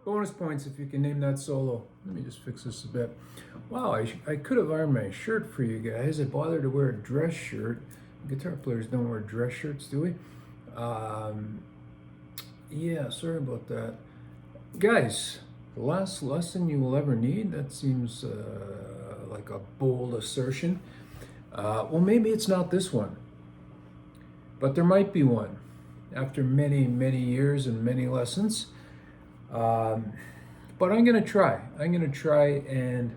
Bonus points if you can name that solo. Let me just fix this a bit. Wow, I could have ironed my shirt for you guys. I bothered to wear a dress shirt. Guitar players don't wear dress shirts, do we? Yeah, sorry about that. Guys, the last lesson you will ever need, that seems like a bold assertion. Well, maybe it's not this one, but there might be one after many, many years and many lessons. But I'm going to try. I'm going to try and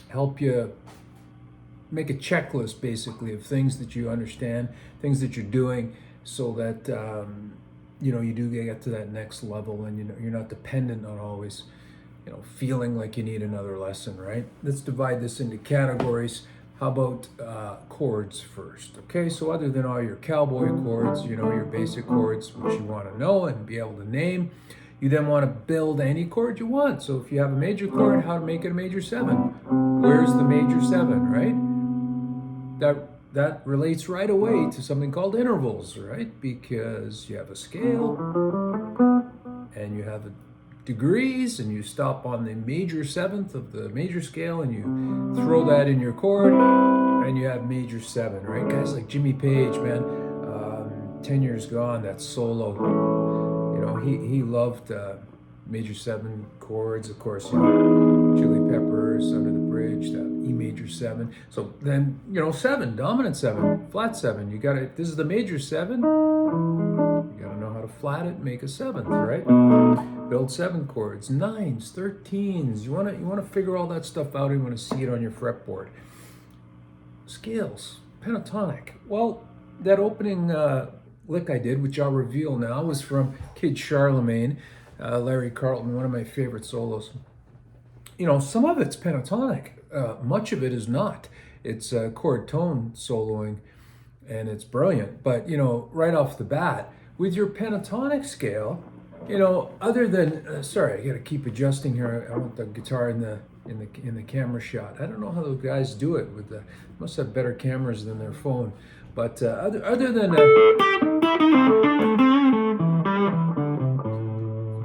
help you make a checklist, basically, of things that you understand, things that you're doing, so that you do get to that next level, and you're not dependent on always feeling like you need another lesson, right? Let's divide this into categories. How about chords first? Okay, so other than all your cowboy chords, your basic chords, which you want to know and be able to name, you then want to build any chord you want. So if you have a major chord, how to make it a major 7? Where's the major 7, right? That relates right away to something called intervals, right? Because you have a scale and you have degrees, and you stop on the major 7th of the major scale, and you throw that in your chord, and you have major 7, right? Guys like Jimmy Page, man, 10 years gone, that solo, he loved major 7 chords, of course, Chili Peppers, Under the Bridge, that E major 7. So then, 7, dominant 7, flat 7. This is the major 7. You gotta know how to flat it, make a 7th, right? Build 7 chords, 9s, 13s. You wanna figure all that stuff out. You wanna see it on your fretboard. Scales, pentatonic. Well, that opening lick I did, which I'll reveal now, was from Kid Charlemagne, Larry Carlton, one of my favorite solos. Some of it's pentatonic. Much of it is not. It's chord tone soloing, and it's brilliant. But, right off the bat, with your pentatonic scale, other than, sorry, I got to keep adjusting here. I want the guitar in the camera shot. I don't know how those guys do it. Must have better cameras than their phone. But other than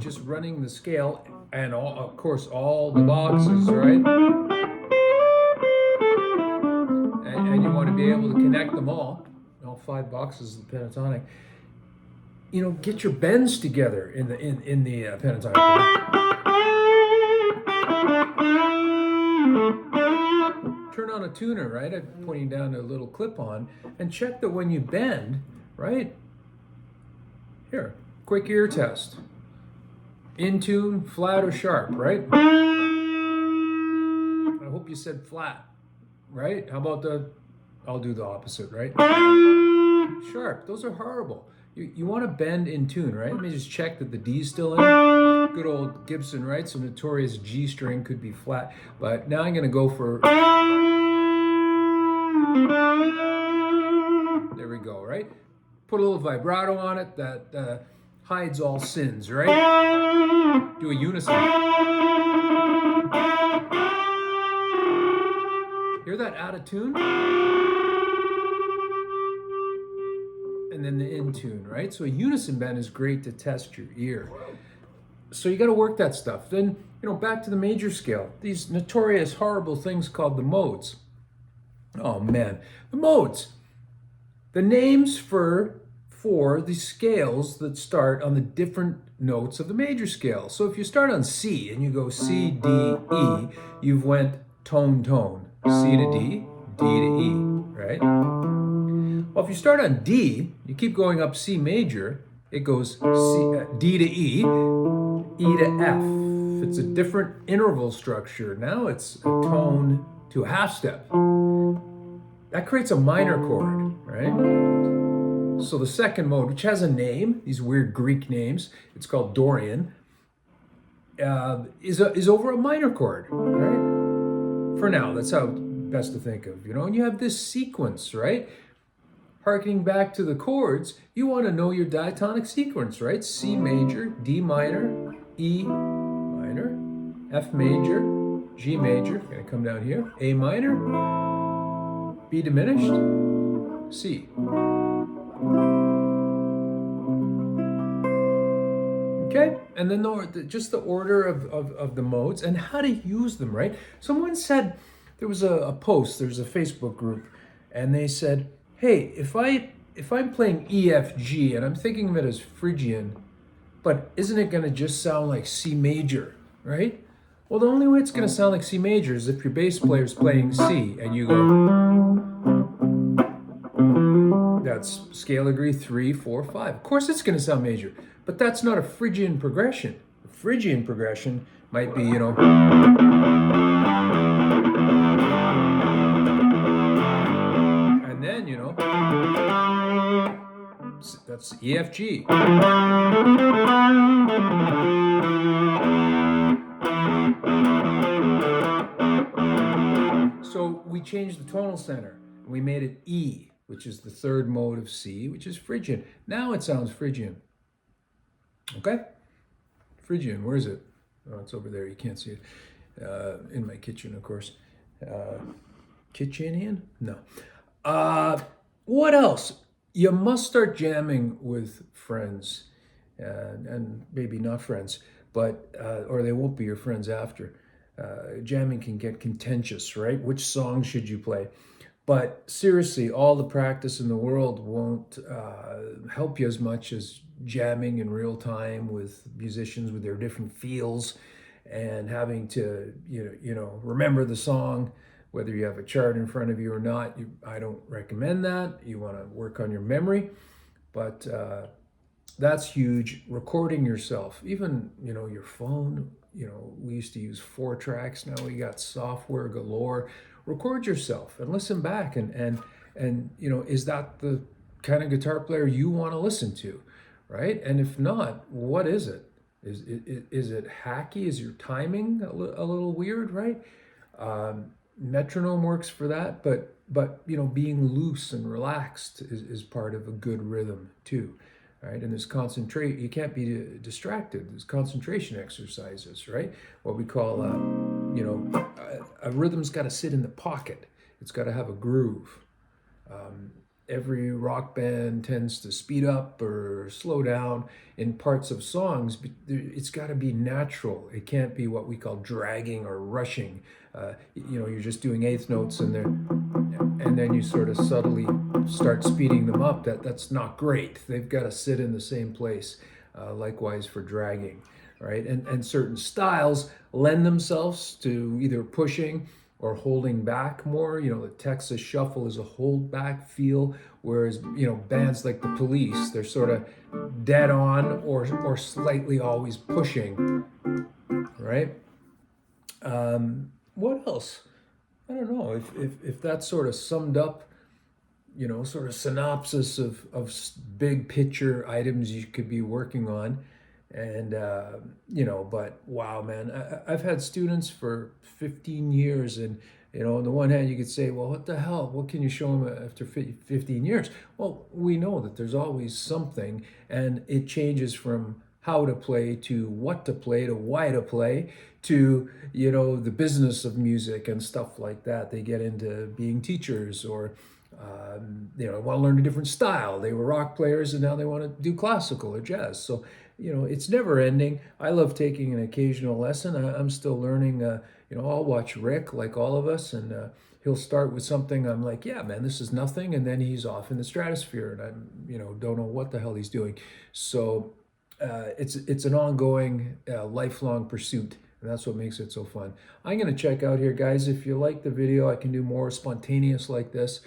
just running the scale, and of course all the boxes, right? And you want to be able to connect them all 5 boxes of the pentatonic. Get your bends together in the pentatonic. Turn on a tuner, right? I'm pointing down a little clip on, and check that when you bend, right? Here, quick ear test. In tune, flat or sharp, right? I hope you said flat, right? How about I'll do the opposite, right? Sharp, those are horrible. You want to bend in tune, right? Let me just check that the D's still in. Good old Gibson, right? Some notorious G string could be flat, but now I'm going to go for... There we go, right? Put a little vibrato on it that hides all sins, right? Do a unison. Hear that out of tune? And then the in tune, right? So a unison bend is great to test your ear. So you got to work that stuff. Then, back to the major scale. These notorious, horrible things called the modes. Oh man, the modes. The names for the scales that start on the different notes of the major scale. So if you start on C and you go C, D, E, you've went tone, tone. C to D, D to E, right? Well, if you start on D, you keep going up C major, it goes D to E, E to F. It's a different interval structure. Now it's a tone to a half step. That creates a minor chord, right? So the second mode, which has a name, these weird Greek names, it's called Dorian, is over a minor chord, right? For now, that's how best to think of, and you have this sequence, right? Harkening back to the chords, you want to know your diatonic sequence, right? C major, D minor, E minor, F major, G major, going to come down here, A minor, B diminished, C. Okay, and then just the order of the modes and how to use them, right? Someone said, there was a post, there's a Facebook group, and they said, hey, if I'm playing E, F, G, and I'm thinking of it as Phrygian, but isn't it going to just sound like C major, right? Well, the only way it's going to sound like C major is if your bass player is playing C, and you go, that's scale degree 3, 4, 5. Of course it's going to sound major, but that's not a Phrygian progression. A Phrygian progression might be, and then, that's E, F, G. So we changed the tonal center. We made it E, which is the third mode of C, which is Phrygian. Now it sounds Phrygian. Okay? Phrygian, where is it? Oh, it's over there. You can't see it. In my kitchen, of course. Kitchenian? No. What else? You must start jamming with friends, and maybe not friends, but or they won't be your friends after. Jamming can get contentious, right? Which song should you play? But seriously, all the practice in the world won't help you as much as jamming in real time with musicians with their different feels and having to, remember the song, whether you have a chart in front of you or not. I don't recommend that. You want to work on your memory, but that's huge. Recording yourself, even, your phone. We used to use 4 tracks. Now we got software galore. Record yourself and listen back, and is that the kind of guitar player you want to listen to, right? And if not, what is it? Is it hacky? Is your timing a little weird, right? Metronome works for that, but being loose and relaxed is part of a good rhythm too. Right, and you can't be distracted. There's concentration exercises, right? What we call, a rhythm's got to sit in the pocket. It's got to have a groove. Every rock band tends to speed up or slow down in parts of songs. It's got to be natural. It can't be what we call dragging or rushing. You're just doing eighth notes and then you sort of subtly start speeding them up. That's not great. They've got to sit in the same place. Likewise for dragging, right? And certain styles lend themselves to either pushing or holding back more. The Texas Shuffle is a hold back feel, whereas bands like the Police, they're sort of dead on or slightly always pushing, right? What else? I don't know if that's sort of summed up, sort of synopsis of big picture items you could be working on. And, but wow, man, I've had students for 15 years. And, on the one hand, you could say, well, what the hell? What can you show them after 15 years? Well, we know that there's always something, and it changes from how to play to what to play to why to play to, the business of music and stuff like that. They get into being teachers or, want to learn a different style. They were rock players and now they want to do classical or jazz. So, it's never ending. I love taking an occasional lesson. I'm still learning. I'll watch Rick, like all of us, and he'll start with something. I'm like, yeah, man, this is nothing. And then he's off in the stratosphere and I'm, don't know what the hell he's doing. So it's an ongoing, lifelong pursuit. And that's what makes it so fun. I'm going to check out here, guys. If you like the video, I can do more spontaneous like this.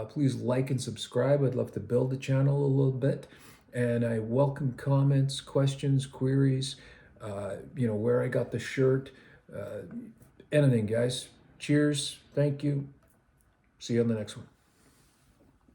Please like and subscribe. I'd love to build the channel a little bit. And I welcome comments, questions, queries, where I got the shirt, anything, guys. Cheers. Thank you. See you on the next one.